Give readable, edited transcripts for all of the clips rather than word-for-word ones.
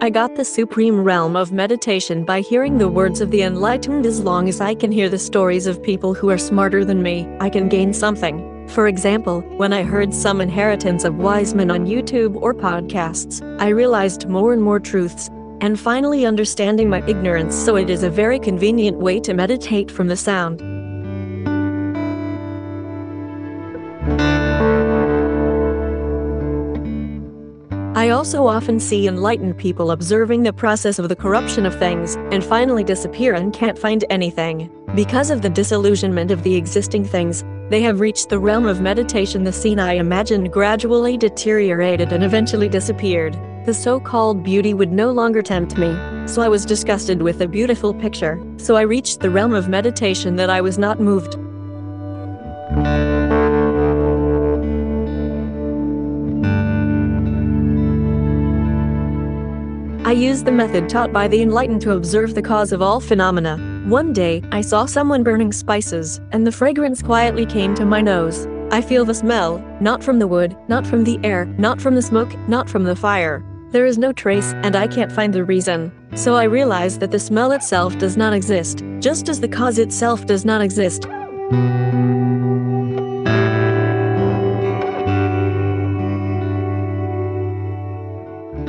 I got the supreme realm of meditation by hearing the words of the enlightened. As long as I can hear the stories of people who are smarter than me, I can gain something. For example, when I heard some inheritance of wise men on YouTube or podcasts, I realized more and more truths, and finally understanding my ignorance, so it is a very convenient way to meditate from the sound. I also often see enlightened people observing the process of the corruption of things, and finally disappear and can't find anything. Because of the disillusionment of the existing things, they have reached the realm of meditation. The scene I imagined gradually deteriorated and eventually disappeared. The so-called beauty would no longer tempt me, so I was disgusted with the beautiful picture. So I reached the realm of meditation that I was not moved. I used the method taught by the enlightened to observe the cause of all phenomena. One day, I saw someone burning spices, and the fragrance quietly came to my nose. I feel the smell, not from the wood, not from the air, not from the smoke, not from the fire. There is no trace, and I can't find the reason. So I realized that the smell itself does not exist, just as the cause itself does not exist.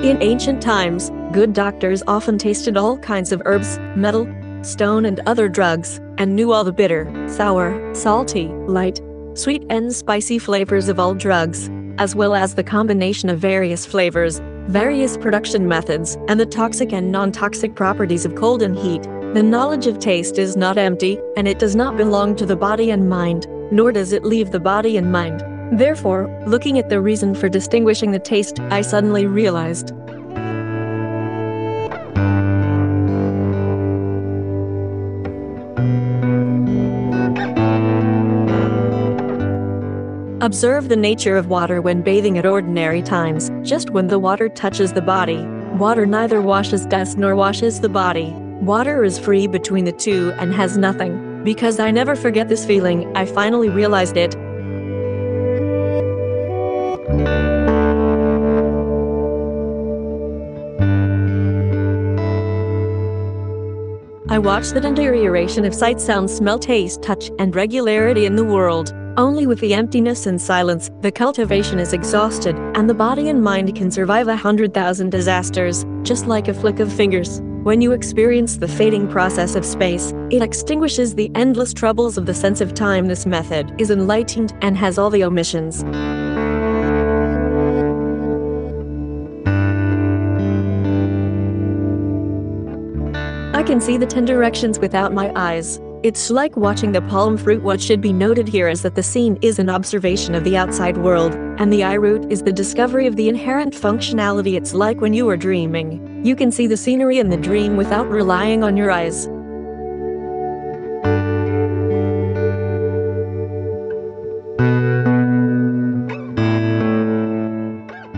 In ancient times, good doctors often tasted all kinds of herbs, metal, stone and other drugs, and knew all the bitter, sour, salty, light, sweet and spicy flavors of all drugs, as well as the combination of various flavors, various production methods, and the toxic and non-toxic properties of cold and heat. The knowledge of taste is not empty, and it does not belong to the body and mind, nor does it leave the body and mind. Therefore, looking at the reason for distinguishing the taste, I suddenly realized. Observe the nature of water when bathing at ordinary times. Just when the water touches the body, water neither washes dust nor washes the body. Water is free between the two and has nothing. Because I never forget this feeling, I finally realized it. I watched the deterioration of sight, sound, smell, taste, touch, and regularity in the world. Only with the emptiness and silence, the cultivation is exhausted, and the body and mind can survive 100,000 disasters, just like a flick of fingers. When you experience the fading process of space, it extinguishes the endless troubles of the sense of time. This method is enlightened and has all the omissions. I can see the 10 directions without my eyes. It's like watching the palm fruit. What should be noted here is that the scene is an observation of the outside world, and the eye route is the discovery of the inherent functionality. It's like when you are dreaming. You can see the scenery in the dream without relying on your eyes.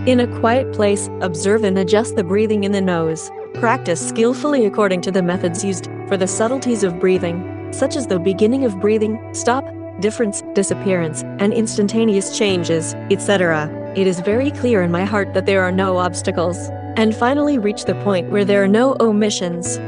In a quiet place, observe and adjust the breathing in the nose. Practice skillfully according to the methods used for the subtleties of breathing, such as the beginning of breathing, stop, difference, disappearance, and instantaneous changes, etc. It is very clear in my heart that there are no obstacles, and finally reach the point where there are no omissions.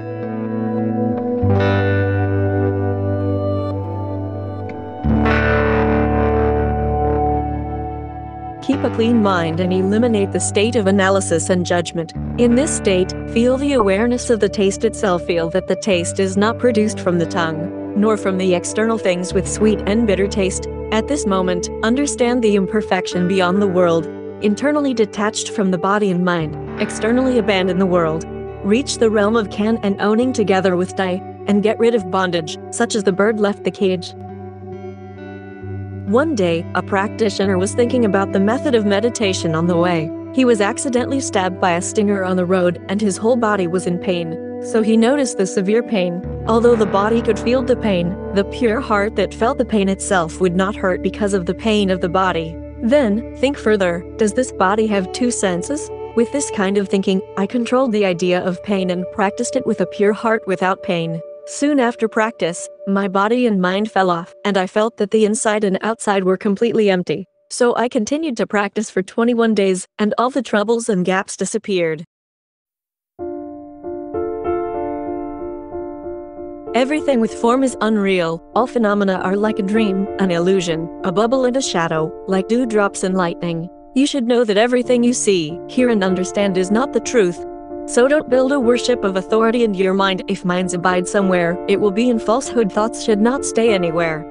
Keep a clean mind and eliminate the state of analysis and judgment. In this state, feel the awareness of the taste itself. Feel that the taste is not produced from the tongue, nor from the external things with sweet and bitter taste. At this moment, understand the imperfection beyond the world, internally detached from the body and mind, externally abandon the world. Reach the realm of can and owning together with die, and get rid of bondage, such as the bird left the cage. One day, a practitioner was thinking about the method of meditation on the way. He was accidentally stabbed by a stinger on the road, and his whole body was in pain. So he noticed the severe pain. Although the body could feel the pain, the pure heart that felt the pain itself would not hurt because of the pain of the body. Then, think further. Does this body have two senses? With this kind of thinking, I controlled the idea of pain and practiced it with a pure heart without pain. Soon after practice, my body and mind fell off, and I felt that the inside and outside were completely empty. So I continued to practice for 21 days, and all the troubles and gaps disappeared. Everything with form is unreal, all phenomena are like a dream, an illusion, a bubble and a shadow, like dewdrops and lightning. You should know that everything you see, hear and understand is not the truth. So don't build a worship of authority in your mind. If minds abide somewhere, it will be in falsehood. Thoughts should not stay anywhere.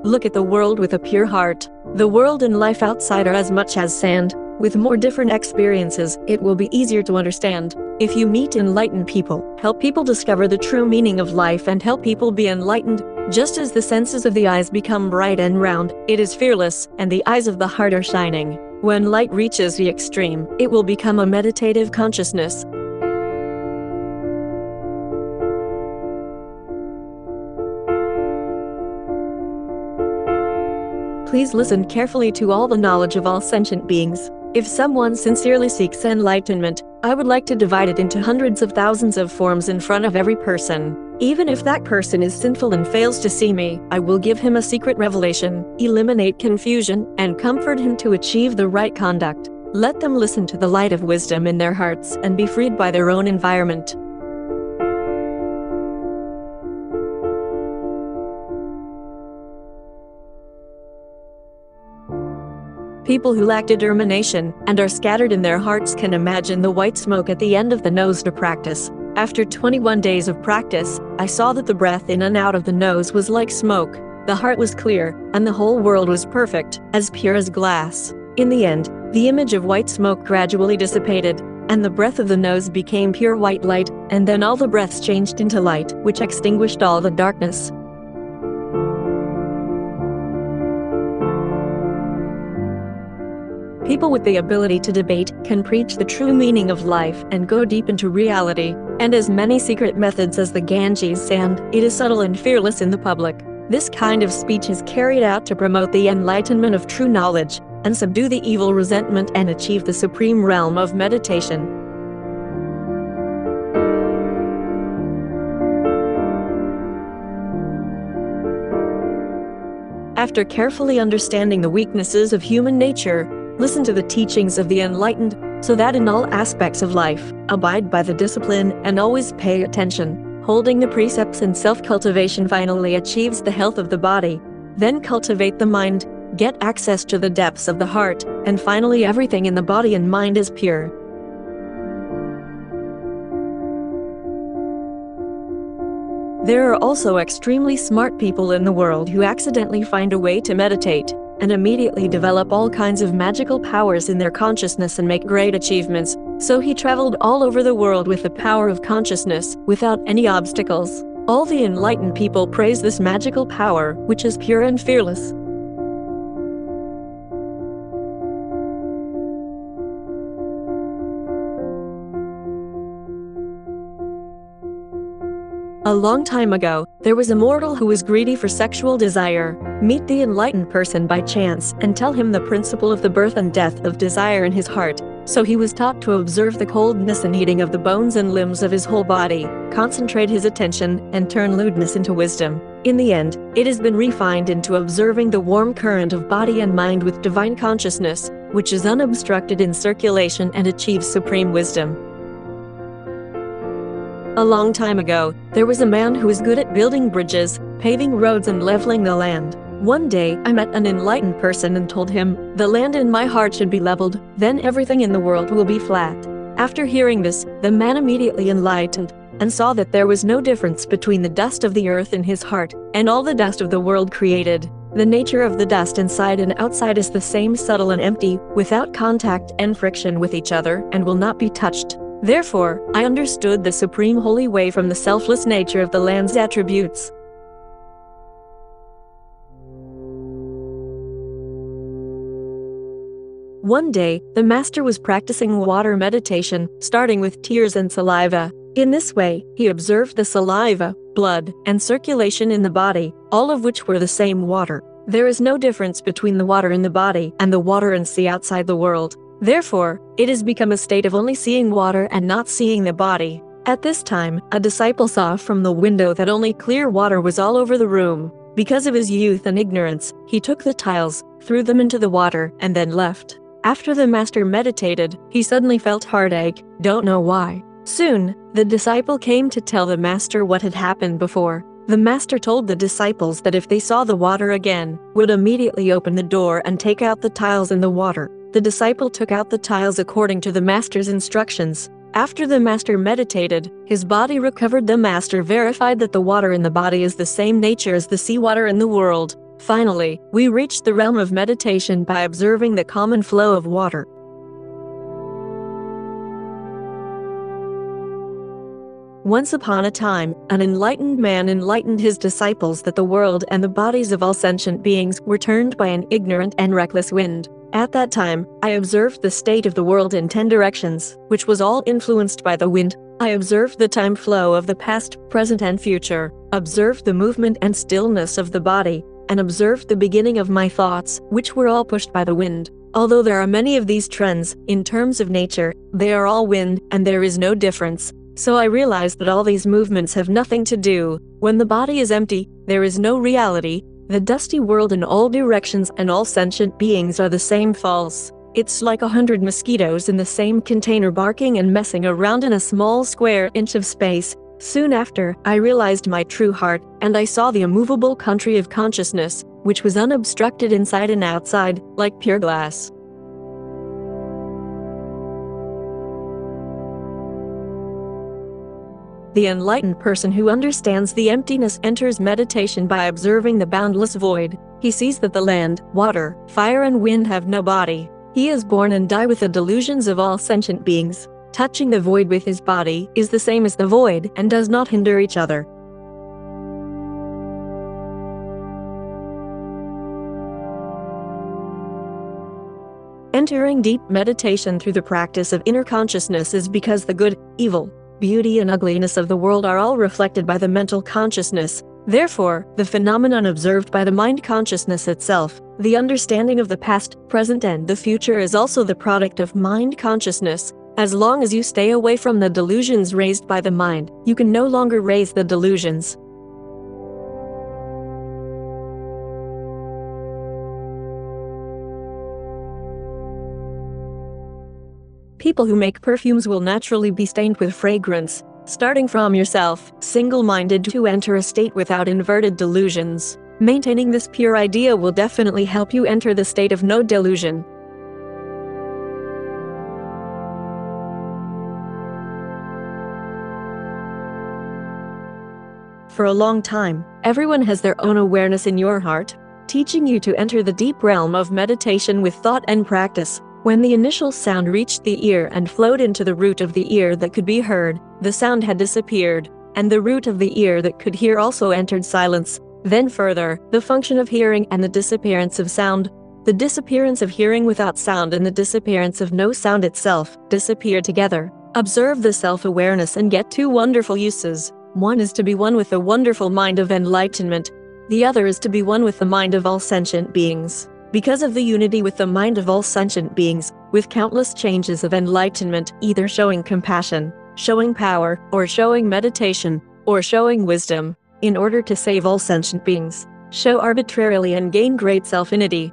Look at the world with a pure heart. The world and life outside are as much as sand. With more different experiences, it will be easier to understand. If you meet enlightened people, help people discover the true meaning of life and help people be enlightened, just as the senses of the eyes become bright and round, it is fearless, and the eyes of the heart are shining. When light reaches the extreme, it will become a meditative consciousness. Please listen carefully to all the knowledge of all sentient beings. If someone sincerely seeks enlightenment, I would like to divide it into hundreds of thousands of forms in front of every person. Even if that person is sinful and fails to see me, I will give him a secret revelation, eliminate confusion, and comfort him to achieve the right conduct. Let them listen to the light of wisdom in their hearts and be freed by their own environment. People who lack determination and are scattered in their hearts can imagine the white smoke at the end of the nose to practice. After 21 days of practice, I saw that the breath in and out of the nose was like smoke. The heart was clear, and the whole world was perfect, as pure as glass. In the end, the image of white smoke gradually dissipated, and the breath of the nose became pure white light, and then all the breaths changed into light, which extinguished all the darkness. People with the ability to debate can preach the true meaning of life and go deep into reality, and as many secret methods as the Ganges sand, it is subtle and fearless in the public. This kind of speech is carried out to promote the enlightenment of true knowledge, and subdue the evil resentment and achieve the supreme realm of meditation. After carefully understanding the weaknesses of human nature, listen to the teachings of the enlightened, so that in all aspects of life, abide by the discipline and always pay attention. Holding the precepts and self-cultivation finally achieves the health of the body. Then cultivate the mind, get access to the depths of the heart, and finally everything in the body and mind is pure. There are also extremely smart people in the world who accidentally find a way to meditate, and immediately develop all kinds of magical powers in their consciousness and make great achievements. So he traveled all over the world with the power of consciousness, without any obstacles. All the enlightened people praise this magical power, which is pure and fearless. A long time ago, there was a mortal who was greedy for sexual desire. Meet the enlightened person by chance and tell him the principle of the birth and death of desire in his heart. So he was taught to observe the coldness and heating of the bones and limbs of his whole body, concentrate his attention, and turn lewdness into wisdom. In the end, it has been refined into observing the warm current of body and mind with divine consciousness, which is unobstructed in circulation and achieves supreme wisdom. A long time ago, there was a man who was good at building bridges, paving roads and leveling the land. One day, I met an enlightened person and told him, "The land in my heart should be leveled, then everything in the world will be flat." After hearing this, the man immediately enlightened, and saw that there was no difference between the dust of the earth in his heart, and all the dust of the world created. The nature of the dust inside and outside is the same, subtle and empty, without contact and friction with each other, and will not be touched. Therefore, I understood the supreme holy way from the selfless nature of the land's attributes. One day, the master was practicing water meditation, starting with tears and saliva. In this way, he observed the saliva, blood, and circulation in the body, all of which were the same water. There is no difference between the water in the body and the water and sea outside the world. Therefore, it has become a state of only seeing water and not seeing the body. At this time, a disciple saw from the window that only clear water was all over the room. Because of his youth and ignorance, he took the tiles, threw them into the water, and then left. After the master meditated, he suddenly felt heartache, don't know why. Soon, the disciple came to tell the master what had happened before. The master told the disciples that if they saw the water again, would immediately open the door and take out the tiles in the water. The disciple took out the tiles according to the master's instructions. After the master meditated, his body recovered. The master verified that the water in the body is the same nature as the seawater in the world. Finally, we reached the realm of meditation by observing the common flow of water. Once upon a time, an enlightened man enlightened his disciples that the world and the bodies of all sentient beings were turned by an ignorant and reckless wind. At that time, I observed the state of the world in 10 directions, which was all influenced by the wind. I observed the time flow of the past, present, and future, observed the movement and stillness of the body, and observed the beginning of my thoughts, which were all pushed by the wind. Although there are many of these trends, in terms of nature, they are all wind, and there is no difference. So I realized that all these movements have nothing to do. When the body is empty, there is no reality. The dusty world in all directions and all sentient beings are the same false. It's like 100 mosquitoes in the same container barking and messing around in a small square inch of space. Soon after, I realized my true heart, and I saw the immovable country of consciousness, which was unobstructed inside and outside, like pure glass. The enlightened person who understands the emptiness enters meditation by observing the boundless void. He sees that the land, water, fire, and wind have no body. He is born and die with the delusions of all sentient beings. Touching the void with his body is the same as the void and does not hinder each other. Entering deep meditation through the practice of inner consciousness is because the good, evil, beauty, and ugliness of the world are all reflected by the mental consciousness. Therefore, the phenomenon observed by the mind consciousness itself, the understanding of the past, present, and the future is also the product of mind consciousness. As long as you stay away from the delusions raised by the mind, you can no longer raise the delusions. People who make perfumes will naturally be stained with fragrance. Starting from yourself, single-minded to enter a state without inverted delusions. Maintaining this pure idea will definitely help you enter the state of no delusion. For a long time, everyone has their own awareness in your heart, teaching you to enter the deep realm of meditation with thought and practice. When the initial sound reached the ear and flowed into the root of the ear that could be heard, the sound had disappeared, and the root of the ear that could hear also entered silence. Then further, the function of hearing and the disappearance of sound. The disappearance of hearing without sound and the disappearance of no sound itself disappear together. Observe the self-awareness and get two wonderful uses. One is to be one with the wonderful mind of enlightenment. The other is to be one with the mind of all sentient beings. Because of the unity with the mind of all sentient beings, with countless changes of enlightenment, either showing compassion, showing power, or showing meditation, or showing wisdom, in order to save all sentient beings, show arbitrarily and gain great self-unity.